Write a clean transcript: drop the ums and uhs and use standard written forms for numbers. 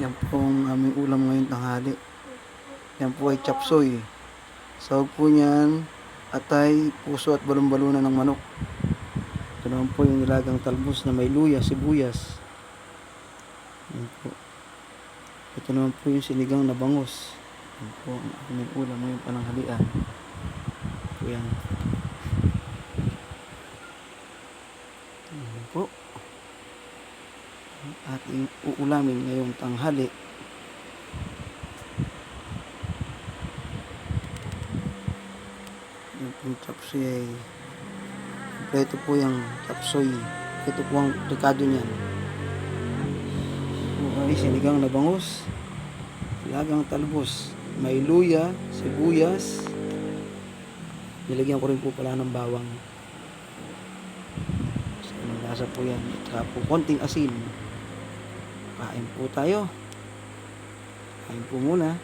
Yan po ang aming ulam ngayong tanghali. Yan po ay chapsoy. Sahog po niyan, atay, puso at balon-balunan ng manok. Ito naman po yung nilagang talbos na may luya, sibuyas. Yan po. Ito naman po yung sinigang na bangus. Yan po ang aming ulam ngayong pananghalian. Po yan. Yan po. Ang ating uulamin ngayong tanghali. Yung pong chapsoy ay kompleto po yung chapsoy. Ito po ang rekado niyan. Ito ay sinigang na bangus, lagang talbos, may luya, sibuyas, nilagyan ko rin po pala ng bawang. So, lasa po yan. At po konting asin. Kain po tayo. Kain po muna.